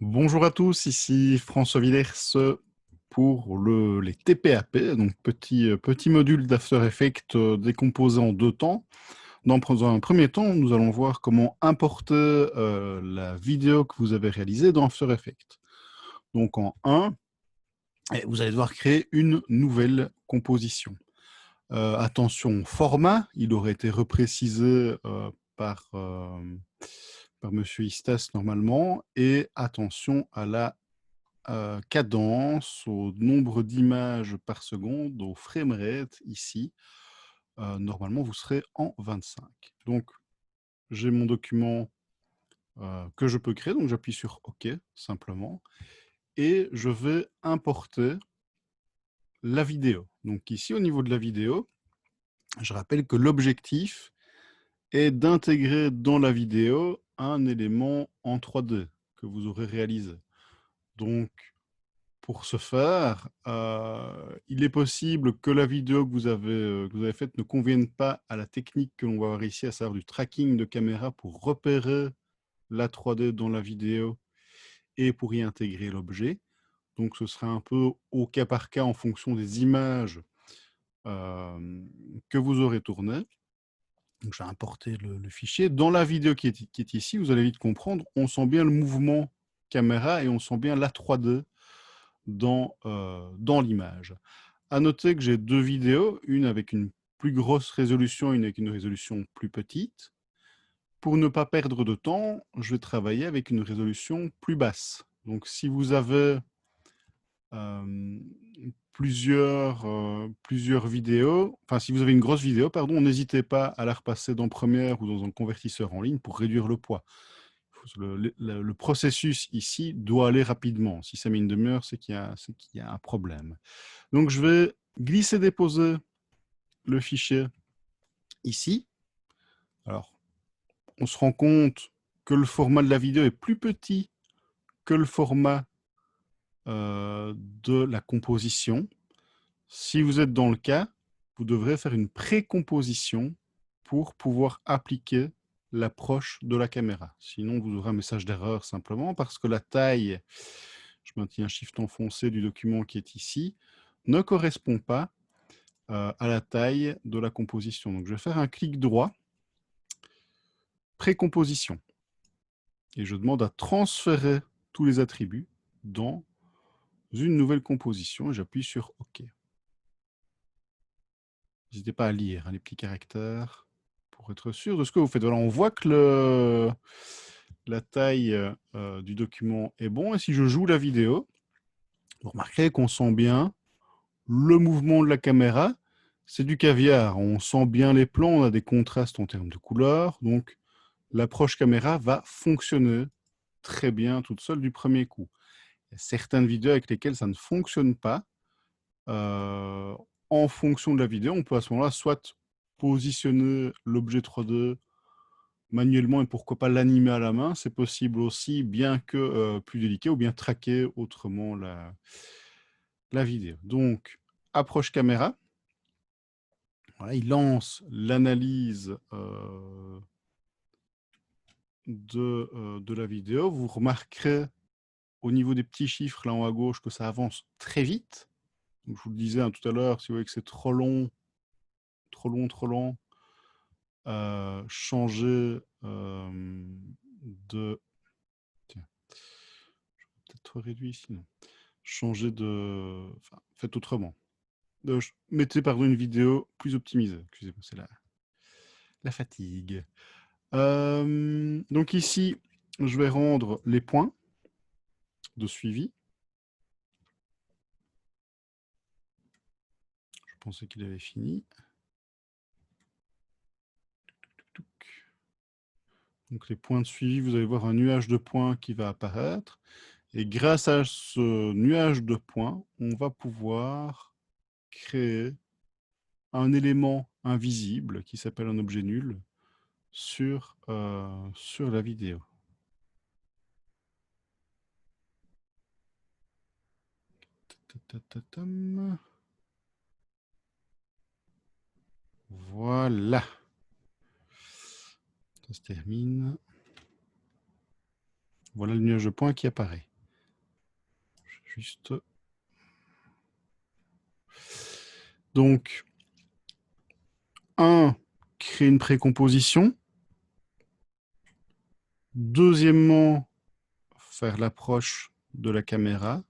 Bonjour à tous, ici François Villers pour les TPAP, donc petit module d'After Effects décomposé en deux temps. Dans un premier temps, nous allons voir comment importer la vidéo que vous avez réalisée dans After Effects. Donc en 1, vous allez devoir créer une nouvelle composition. Attention au format, il aurait été reprécisé par Monsieur Istas normalement, et attention à la cadence, au nombre d'images par seconde, au framerate ici. Normalement, vous serez en 25. Donc, j'ai mon document que je peux créer, donc j'appuie sur OK simplement, et je vais importer la vidéo. Donc ici, au niveau de la vidéo, je rappelle que l'objectif est d'intégrer dans la vidéo un élément en 3D que vous aurez réalisé. Donc, pour ce faire, il est possible que la vidéo que vous avez faite ne convienne pas à la technique que l'on va voir ici, à savoir du tracking de caméra pour repérer la 3D dans la vidéo et pour y intégrer l'objet. Donc ce sera un peu au cas par cas en fonction des images que vous aurez tournées. Donc j'ai importé le fichier. Dans la vidéo qui est ici, vous allez vite comprendre, on sent bien le mouvement caméra et on sent bien la 3D dans l'image. À noter que j'ai deux vidéos, une avec une plus grosse résolution, une avec une résolution plus petite. Pour ne pas perdre de temps, je vais travailler avec une résolution plus basse. Donc si vous avez euh, plusieurs vidéos, enfin si vous avez une grosse vidéo, pardon, n'hésitez pas à la repasser dans Premiere ou dans un convertisseur en ligne pour réduire le poids. Le processus ici doit aller rapidement. Si ça met une demi-heure, c'est qu'il y a un problème. Donc, je vais glisser-déposer le fichier ici. Alors, on se rend compte que le format de la vidéo est plus petit que le format de la composition. Si vous êtes dans le cas, vous devrez faire une pré-composition pour pouvoir appliquer l'approche de la caméra. Sinon, vous aurez un message d'erreur simplement parce que la taille, je maintiens un shift enfoncé du document qui est ici, ne correspond pas à la taille de la composition. Donc, je vais faire un clic droit, pré-composition, et je demande à transférer tous les attributs dans une nouvelle composition, et j'appuie sur OK. N'hésitez pas à lire les petits caractères pour être sûr de ce que vous faites. Voilà, on voit que la taille du document est bon, et si je joue la vidéo, vous remarquerez qu'on sent bien le mouvement de la caméra. C'est du caviar, on sent bien les plans, on a des contrastes en termes de couleurs, donc l'approche caméra va fonctionner très bien toute seule du premier coup. Il y a certaines vidéos avec lesquelles ça ne fonctionne pas. Euh, En fonction de la vidéo, on peut à ce moment-là soit positionner l'objet 3D manuellement et pourquoi pas l'animer à la main. C'est possible aussi, bien que plus délicat, ou bien traquer autrement la vidéo. Donc, approche caméra. Voilà, il lance l'analyse de la vidéo. Vous remarquerez au niveau des petits chiffres là en haut à gauche que ça avance très vite. Donc, je vous le disais tout à l'heure, si vous voyez que c'est trop long, trop lent, changer de... Tiens, je vais peut-être trop réduit ici, non. Changer de... Enfin, faites autrement. Mettez, pardon, une vidéo plus optimisée. Excusez-moi, c'est la fatigue. Donc ici, je vais rendre les points de suivi. Je pensais qu'il avait fini. Donc les points de suivi, vous allez voir un nuage de points qui va apparaître. Et grâce à ce nuage de points, on va pouvoir créer un élément invisible qui s'appelle un objet nul sur la vidéo. Voilà. Ça se termine. Voilà le nuage de points qui apparaît. juste. Donc, 1, créer une précomposition. Deuxièmement, faire l'approche de la caméra.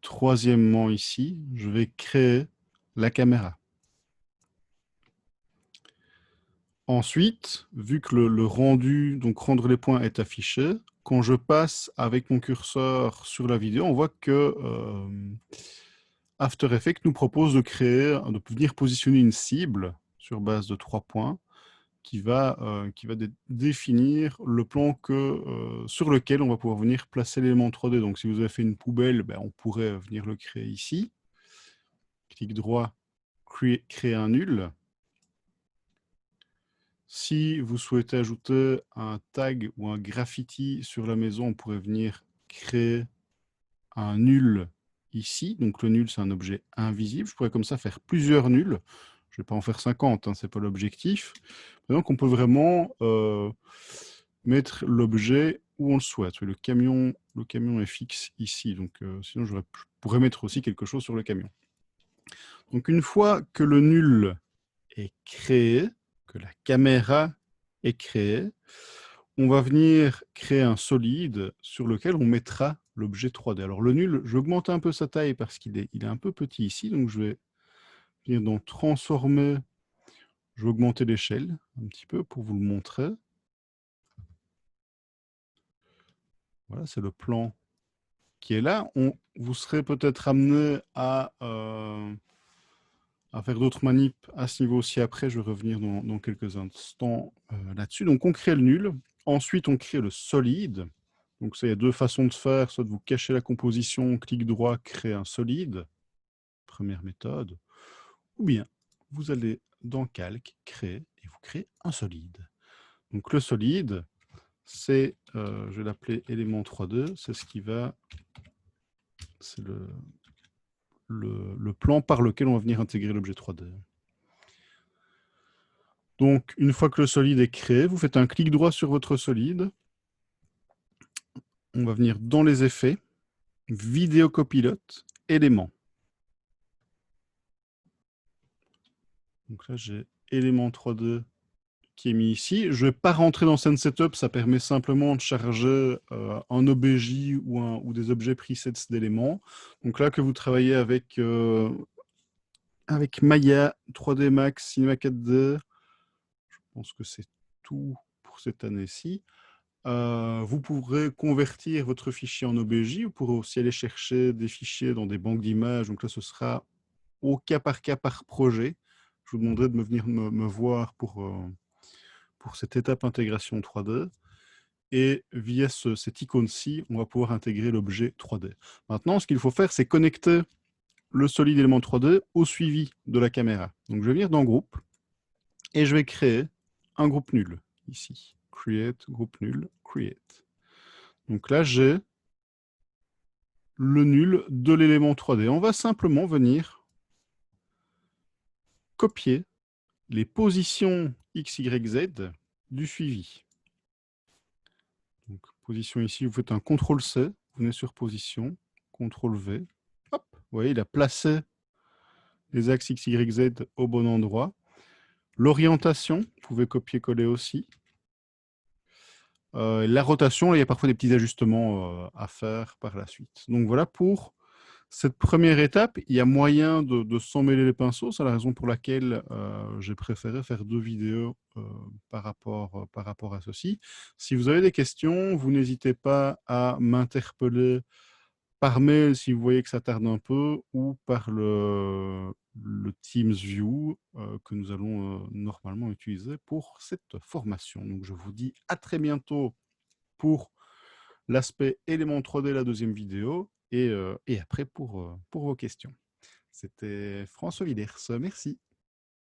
Troisièmement, ici, je vais créer la caméra. Ensuite, vu que le rendu, donc rendre les points est affiché, quand je passe avec mon curseur sur la vidéo, on voit que After Effects nous propose de venir positionner une cible sur base de 3 points qui va définir le plan sur lequel on va pouvoir venir placer l'élément 3D. Donc, si vous avez fait une poubelle, ben, on pourrait venir le créer ici. Clic droit, créer un nul. Si vous souhaitez ajouter un tag ou un graffiti sur la maison, on pourrait venir créer un nul ici. Donc le nul, c'est un objet invisible. Je pourrais comme ça faire plusieurs nuls. Je ne vais pas en faire 50, hein, ce n'est pas l'objectif. Donc on peut vraiment mettre l'objet où on le souhaite. Le camion est fixe ici. Donc sinon, je pourrais mettre aussi quelque chose sur le camion. Donc une fois que le nul est créé, que la caméra est créée, on va venir créer un solide sur lequel on mettra l'objet 3D. Alors le nul, je vais augmenter un peu sa taille parce qu'il est un peu petit ici, donc je vais venir dans transformer, je vais augmenter l'échelle un petit peu pour vous le montrer. Voilà, c'est le plan qui est là. Vous serez peut-être amené à faire d'autres manips à ce niveau aussi après. Je vais revenir dans quelques instants là-dessus. Donc, on crée le nul. Ensuite, on crée le solide. Donc, ça, il y a deux façons de faire. Soit vous cachez la composition, clic droit, créer un solide. Première méthode. Ou bien, vous allez dans Calque, créer, et vous créez un solide. Donc, le solide, c'est, je vais l'appeler élément 3D. C'est ce qui va... C'est le plan par lequel on va venir intégrer l'objet 3D. Donc, une fois que le solide est créé, vous faites un clic droit sur votre solide. On va venir dans les effets, vidéo copilote, éléments. Donc là, j'ai élément 3D qui est mis ici. Je ne vais pas rentrer dans Scene Setup, ça permet simplement de charger un OBJ ou des objets presets d'éléments. Donc là, que vous travaillez avec Maya, 3D Max, Cinema 4D, je pense que c'est tout pour cette année-ci. Vous pourrez convertir votre fichier en OBJ. Vous pourrez aussi aller chercher des fichiers dans des banques d'images. Donc là, ce sera au cas par projet. Je vous demanderai de venir me voir pour cette étape intégration 3D. Et via cette icône-ci, on va pouvoir intégrer l'objet 3D. Maintenant, ce qu'il faut faire, c'est connecter le solide élément 3D au suivi de la caméra. Donc, je vais venir dans Groupe et je vais créer un groupe nul ici. Create, groupe nul, create. Donc là, j'ai le nul de l'élément 3D. On va simplement venir copier les positions X, Y, Z du suivi. Donc, position ici, vous faites un CTRL-C, vous venez sur position, CTRL-V. Hop, vous voyez, il a placé les axes X, Y, Z au bon endroit. L'orientation, vous pouvez copier-coller aussi. La rotation, il y a parfois des petits ajustements à faire par la suite. Donc voilà pour cette première étape. Il y a moyen de s'en mêler les pinceaux. C'est la raison pour laquelle j'ai préféré faire 2 vidéos par rapport à ceci. Si vous avez des questions, vous n'hésitez pas à m'interpeller par mail si vous voyez que ça tarde un peu ou par le Teams View que nous allons normalement utiliser pour cette formation. Donc je vous dis à très bientôt pour l'aspect élément 3D, la deuxième vidéo, et après pour vos questions. C'était François Villers. Merci.